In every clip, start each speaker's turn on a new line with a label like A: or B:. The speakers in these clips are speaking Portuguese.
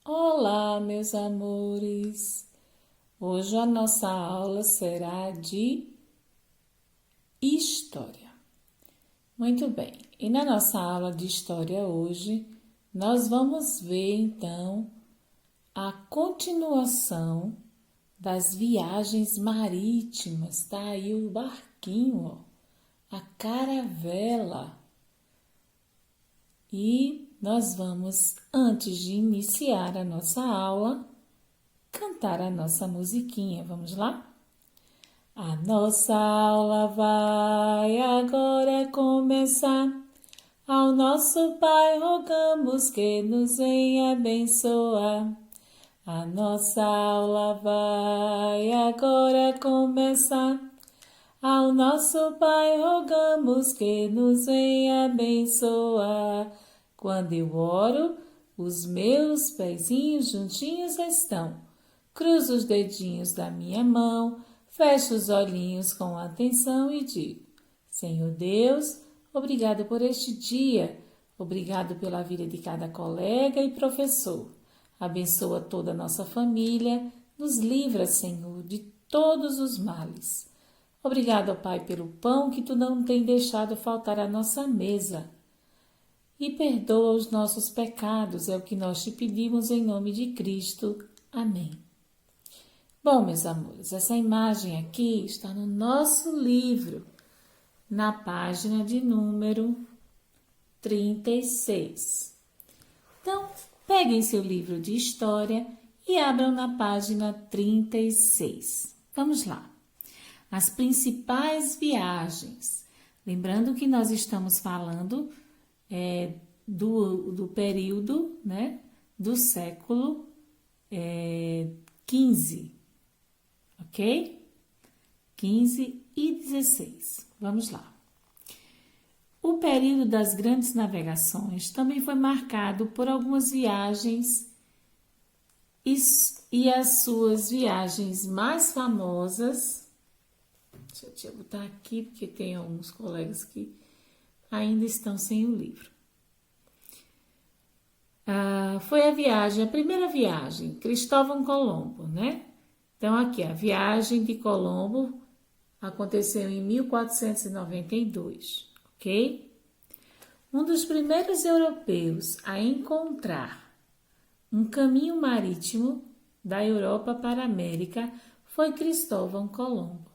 A: Olá, meus amores! Hoje a nossa aula será de história. Muito bem, e na nossa aula de história hoje, nós vamos ver então a continuação das viagens marítimas. Tá aí o barquinho, ó, a caravela. E nós vamos, antes de iniciar a nossa aula, cantar a nossa musiquinha. Vamos lá? A nossa aula vai agora começar. Ao nosso Pai rogamos que nos venha abençoar. A nossa aula vai agora começar. Ao nosso Pai rogamos que nos venha abençoar. Quando eu oro, os meus pezinhos juntinhos estão. Cruzo os dedinhos da minha mão, fecho os olhinhos com atenção e digo: Senhor Deus, obrigado por este dia, obrigado pela vida de cada colega e professor. Abençoa toda a nossa família, nos livra, Senhor, de todos os males. Obrigado, Pai, pelo pão que tu não tem deixado faltar à nossa mesa. E perdoa os nossos pecados, é o que nós te pedimos em nome de Cristo. Amém. Bom, meus amores, essa imagem aqui está no nosso livro, na página de número 36. Então, peguem seu livro de história e abram na página 36. Vamos lá. As principais viagens. Lembrando que nós estamos falando do período, né, do século XV, ok? 15 e 16. Vamos lá. O período das grandes navegações também foi marcado por algumas viagens e as suas viagens mais famosas. Deixa eu botar aqui, porque tem alguns colegas que ainda estão sem o livro. Foi a primeira viagem, Cristóvão Colombo, né? Então, aqui, a viagem de Colombo aconteceu em 1492, ok? Um dos primeiros europeus a encontrar um caminho marítimo da Europa para a América foi Cristóvão Colombo.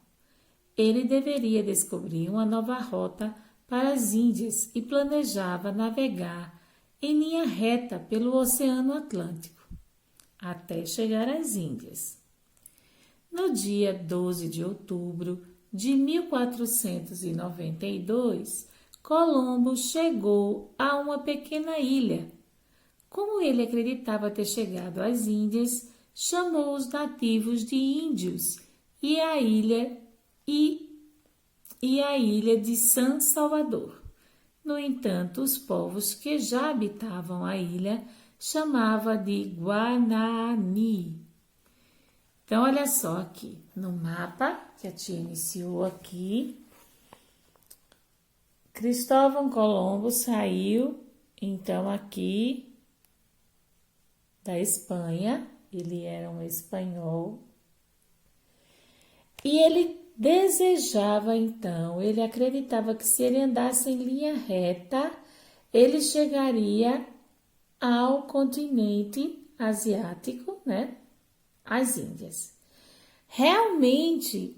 A: Ele deveria descobrir uma nova rota para as Índias e planejava navegar em linha reta pelo Oceano Atlântico, até chegar às Índias. No dia 12 de outubro de 1492, Colombo chegou a uma pequena ilha. Como ele acreditava ter chegado às Índias, chamou os nativos de índios e a ilha de San Salvador. No entanto, os povos que já habitavam a ilha chamavam de Guanani. Então, olha só aqui no mapa que a tia iniciou aqui. Cristóvão Colombo saiu, então, aqui da Espanha. Ele era um espanhol. E ele desejava, então, ele acreditava que se ele andasse em linha reta, ele chegaria ao continente asiático, né? As Índias. Realmente,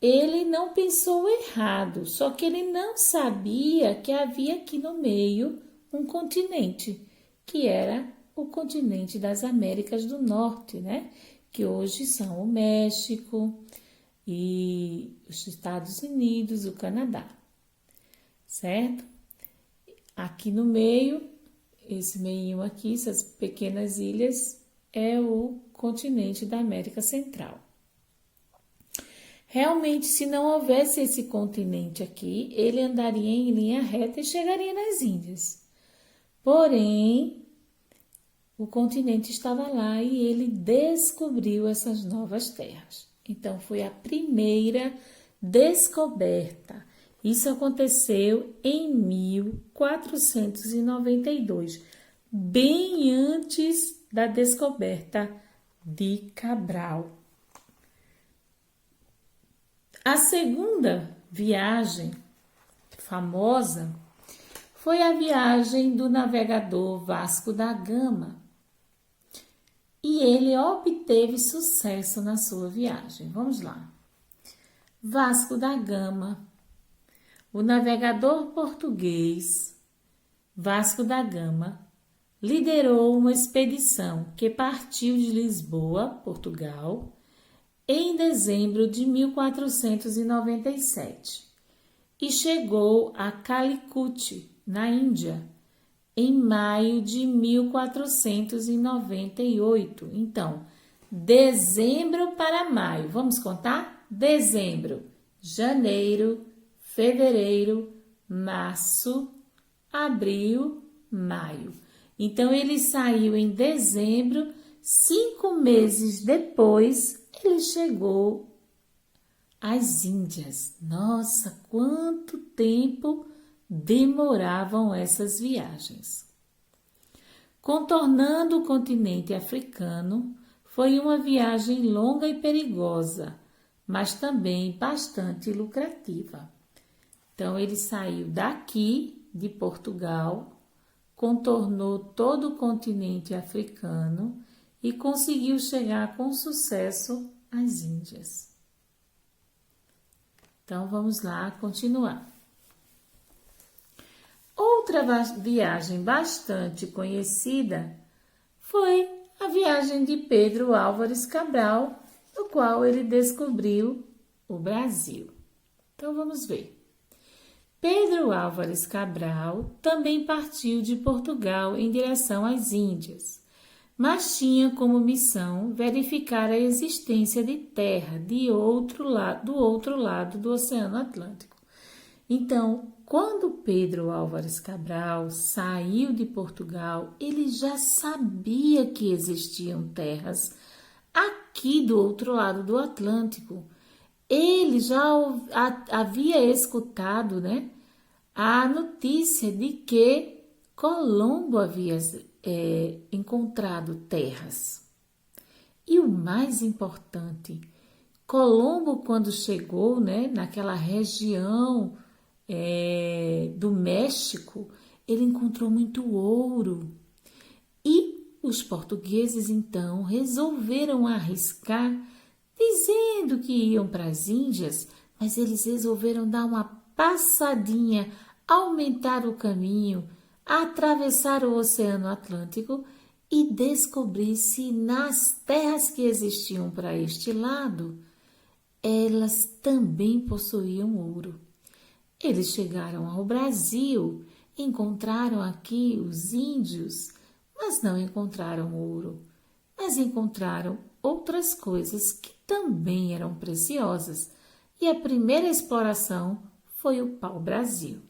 A: ele não pensou errado, só que ele não sabia que havia aqui no meio um continente, que era o continente das Américas do Norte, né? Que hoje são o México e os Estados Unidos, o Canadá, certo? Aqui no meio, esse meinho aqui, essas pequenas ilhas, é o continente da América Central. Realmente, se não houvesse esse continente aqui, ele andaria em linha reta e chegaria nas Índias. Porém, o continente estava lá e ele descobriu essas novas terras. Então, foi a primeira descoberta. Isso aconteceu em 1492, bem antes da descoberta de Cabral. A segunda viagem famosa foi a viagem do navegador Vasco da Gama. E ele obteve sucesso na sua viagem. Vamos lá. Vasco da Gama, o navegador português Vasco da Gama, liderou uma expedição que partiu de Lisboa, Portugal, em dezembro de 1497 e chegou a Calicut, na Índia, em maio de 1498. Então, dezembro para maio. Vamos contar? Dezembro, janeiro, fevereiro, março, abril, maio. Então, ele saiu em dezembro, 5 meses depois, ele chegou às Índias. Nossa, quanto tempo demoravam essas viagens. Contornando o continente africano, foi uma viagem longa e perigosa, mas também bastante lucrativa. Então, ele saiu daqui, de Portugal, contornou todo o continente africano e conseguiu chegar com sucesso às Índias. Então, vamos lá continuar. Outra viagem bastante conhecida foi a viagem de Pedro Álvares Cabral, no qual ele descobriu o Brasil. Então, vamos ver. Pedro Álvares Cabral também partiu de Portugal em direção às Índias, mas tinha como missão verificar a existência de terra do outro lado do Oceano Atlântico. Então, quando Pedro Álvares Cabral saiu de Portugal, ele já sabia que existiam terras aqui do outro lado do Atlântico. Ele já havia escutado, a notícia de que Colombo havia encontrado terras. E o mais importante, Colombo, quando chegou, naquela região do México, ele encontrou muito ouro. E os portugueses, então, resolveram arriscar, dizendo que iam para as Índias, mas eles resolveram dar uma passadinha, aumentar o caminho, atravessar o Oceano Atlântico e descobrir se nas terras que existiam para este lado, elas também possuíam ouro. Eles chegaram ao Brasil, encontraram aqui os índios, mas não encontraram ouro, mas encontraram outras coisas que também eram preciosas. E a primeira exploração foi o pau-brasil.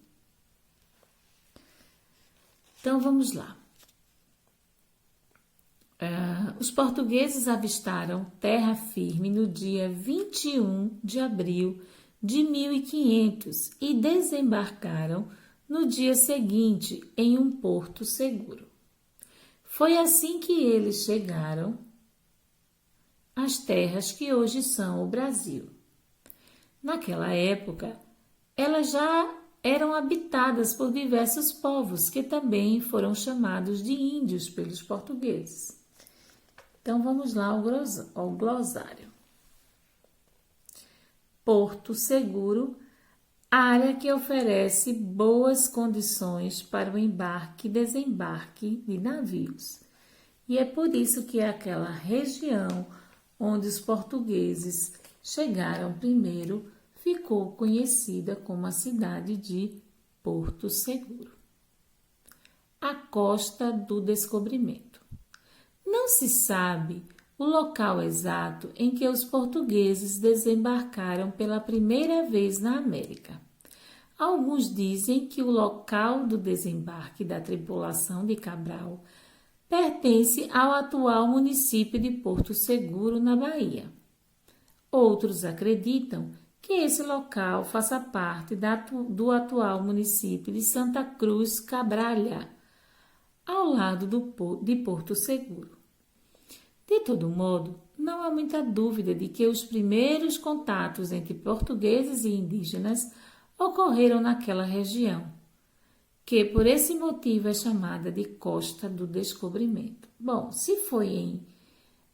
A: Então, vamos lá. Os portugueses avistaram terra firme no dia 21 de abril de 1500 e desembarcaram no dia seguinte em um porto seguro. Foi assim que eles chegaram às terras que hoje são o Brasil. Naquela época, elas já eram habitadas por diversos povos que também foram chamados de índios pelos portugueses. Então, vamos lá ao glossário. Porto seguro, área que oferece boas condições para o embarque e desembarque de navios. E é por isso que aquela região onde os portugueses chegaram primeiro ficou conhecida como a cidade de Porto Seguro. A costa do descobrimento. Não se sabe o local exato em que os portugueses desembarcaram pela primeira vez na América. Alguns dizem que o local do desembarque da tripulação de Cabral pertence ao atual município de Porto Seguro, na Bahia. Outros acreditam que esse local faça parte do atual município de Santa Cruz Cabralha, ao lado de Porto Seguro. De todo modo, não há muita dúvida de que os primeiros contatos entre portugueses e indígenas ocorreram naquela região, que por esse motivo é chamada de Costa do Descobrimento. Bom, se foi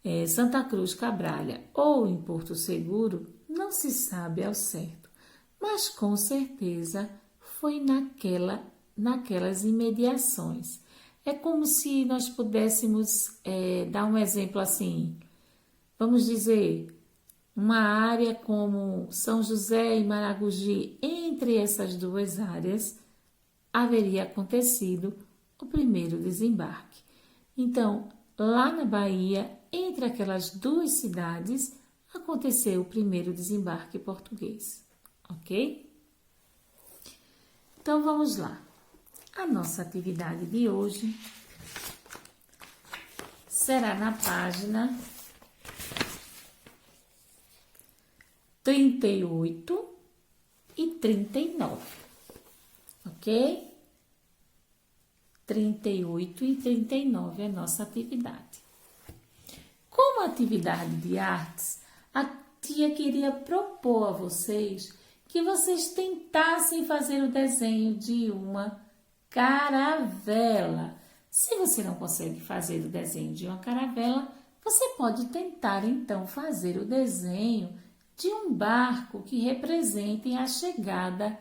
A: em Santa Cruz Cabralha ou em Porto Seguro, não se sabe ao certo, mas com certeza foi naquelas imediações. É como se nós pudéssemos dar um exemplo assim, vamos dizer, uma área como São José e Maragogi, entre essas duas áreas, haveria acontecido o primeiro desembarque. Então, lá na Bahia, entre aquelas duas cidades, aconteceu o primeiro desembarque português, ok? Então, vamos lá. A nossa atividade de hoje será na página 38 e 39, ok? 38 e 39 é a nossa atividade. Como atividade de artes, a tia queria propor a vocês que vocês tentassem fazer o desenho de uma caravela. Se você não consegue fazer o desenho de uma caravela, você pode tentar então fazer o desenho de um barco que represente a chegada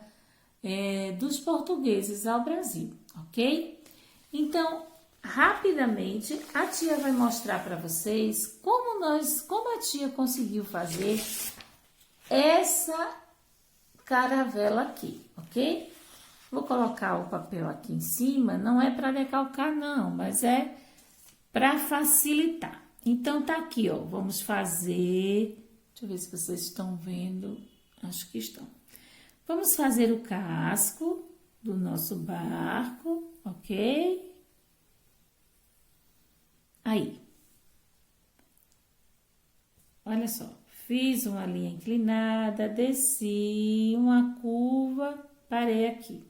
A: dos portugueses ao Brasil, ok? Então, rapidamente, a tia vai mostrar para vocês como a tia conseguiu fazer essa caravela aqui, ok? Vou colocar o papel aqui em cima, não é para decalcar não, mas é para facilitar. Então, tá aqui, ó, vamos fazer, deixa eu ver se vocês estão vendo, acho que estão. Vamos fazer o casco do nosso barco, ok? Aí. Olha só, fiz uma linha inclinada, desci uma curva, parei aqui.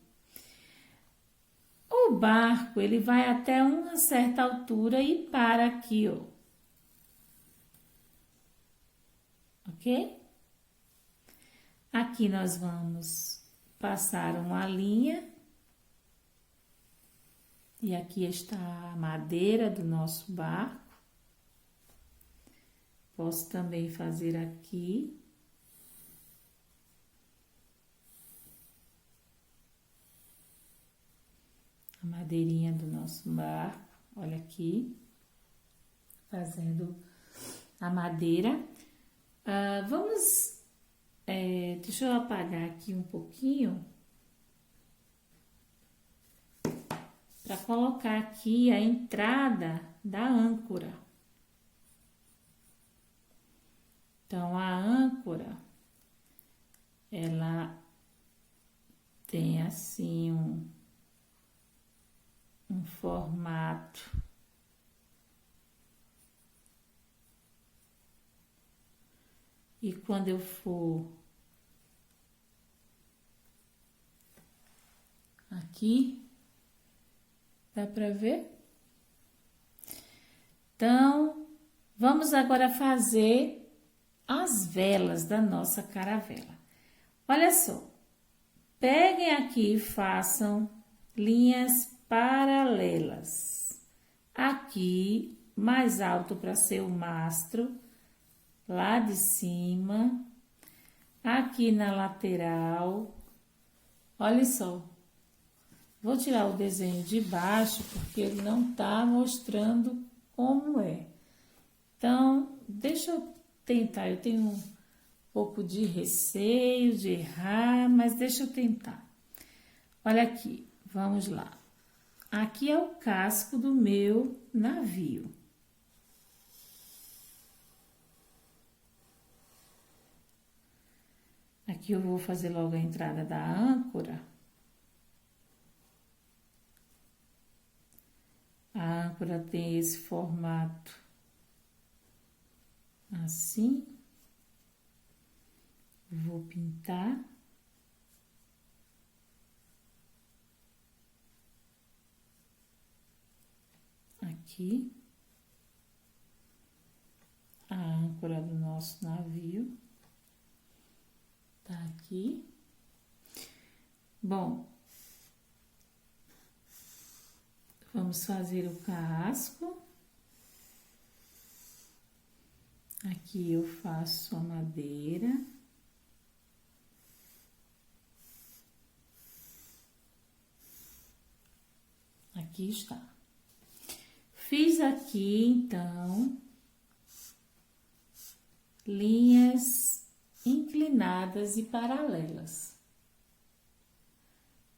A: O barco, ele vai até uma certa altura e para aqui, ó. Ok? Aqui nós vamos passar uma linha. E aqui está a madeira do nosso barco. Posso também fazer aqui. A madeirinha do nosso barco. Olha aqui. Fazendo a madeira. Deixa eu apagar aqui um pouquinho. Para colocar aqui a entrada da âncora. Então, a âncora, ela tem assim um formato. E quando eu for aqui, dá para ver? Então, vamos agora fazer as velas da nossa caravela. Olha só, peguem aqui e façam linhas paralelas. Aqui, mais alto para ser o mastro, lá de cima, aqui na lateral. Olha só, vou tirar o desenho de baixo porque ele não tá mostrando como é. Então, deixa eu tentar, eu tenho um pouco de receio de errar, mas deixa eu tentar. Olha aqui, vamos lá. Aqui é o casco do meu navio. Aqui eu vou fazer logo a entrada da âncora. A âncora tem esse formato assim. Vou pintar. Aqui. A âncora do nosso navio tá aqui. Bom, vamos fazer o casco. Aqui eu faço a madeira. Aqui está. Fiz aqui, então, linhas inclinadas e paralelas.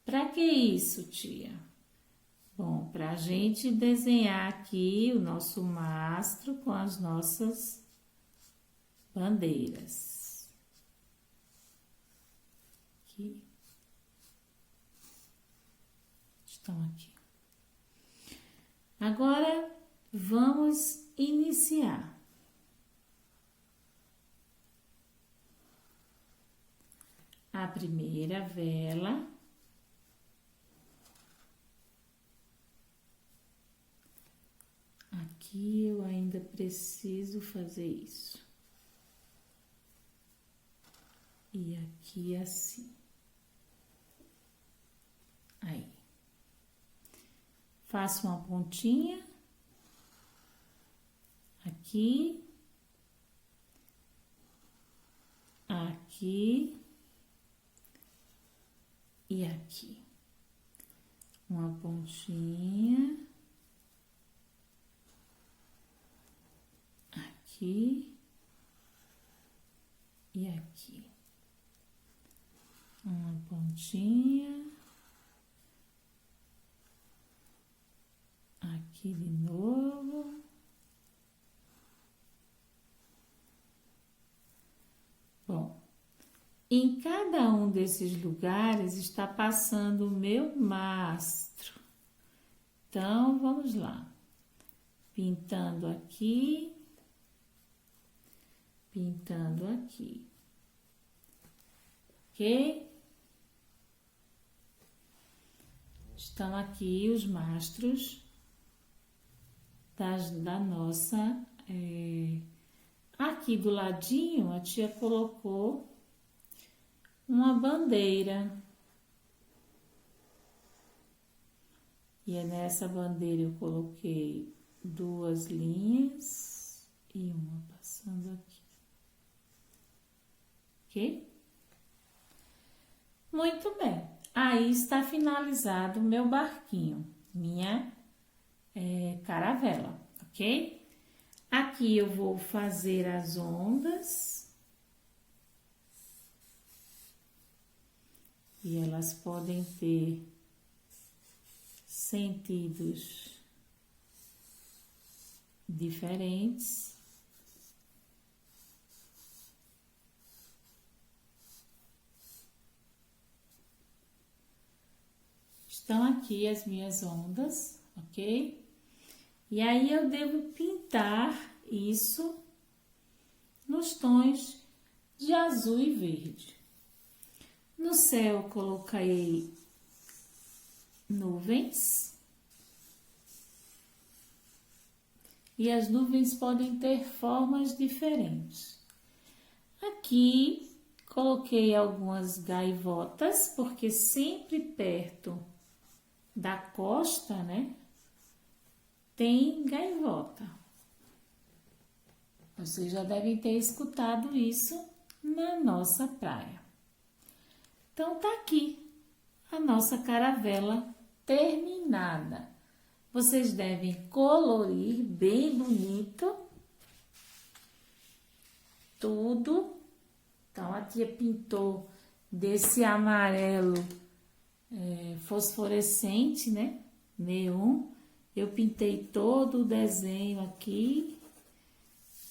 A: Para que isso, tia? Bom, para a gente desenhar aqui o nosso mastro com as nossas bandeiras. Aqui. Estão aqui. Agora, vamos iniciar. A primeira vela. Aqui eu ainda preciso fazer isso. E aqui assim. Aí. Faço uma pontinha. Aqui. Aqui. E aqui. Uma pontinha. Aqui. E aqui. Uma pontinha. Aqui de novo. Bom, em cada um desses lugares está passando o meu mastro. Então, vamos lá. Pintando aqui. Pintando aqui. Ok? Estão aqui os mastros da nossa... Aqui do ladinho, a tia colocou uma bandeira. E nessa bandeira eu coloquei 2 linhas e uma passando aqui. Ok? Muito bem. Aí está finalizado o meu barquinho, minha caravela, ok? Aqui eu vou fazer as ondas. E elas podem ter sentidos diferentes. Estão aqui as minhas ondas, ok? E aí eu devo pintar isso nos tons de azul e verde. No céu eu coloquei nuvens. E as nuvens podem ter formas diferentes. Aqui coloquei algumas gaivotas, porque sempre perto da costa, né? Tem gaivota. Vocês já devem ter escutado isso na nossa praia. Então, tá aqui a nossa caravela terminada. Vocês devem colorir bem bonito tudo. Então, a tia pintou desse amarelo fosforescente, né? Neon. Eu pintei todo o desenho aqui,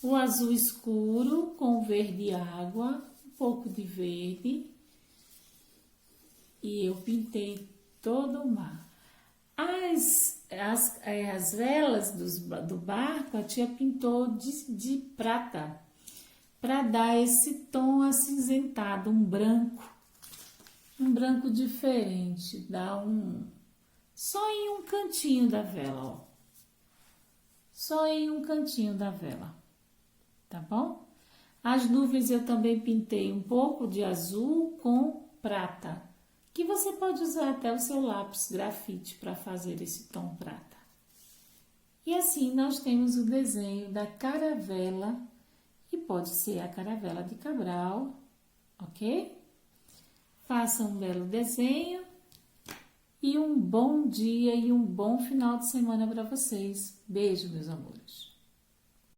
A: o azul escuro com verde água, um pouco de verde, e eu pintei todo o mar. As velas do barco, a tia pintou de prata, para dar esse tom acinzentado, um branco diferente, dá só em um cantinho da vela, ó. Só em um cantinho da vela, tá bom? As nuvens eu também pintei um pouco de azul com prata, que você pode usar até o seu lápis grafite para fazer esse tom prata. E assim nós temos o desenho da caravela, e pode ser a caravela de Cabral, ok? Faça um belo desenho e um bom dia e um bom final de semana para vocês. Beijo, meus amores.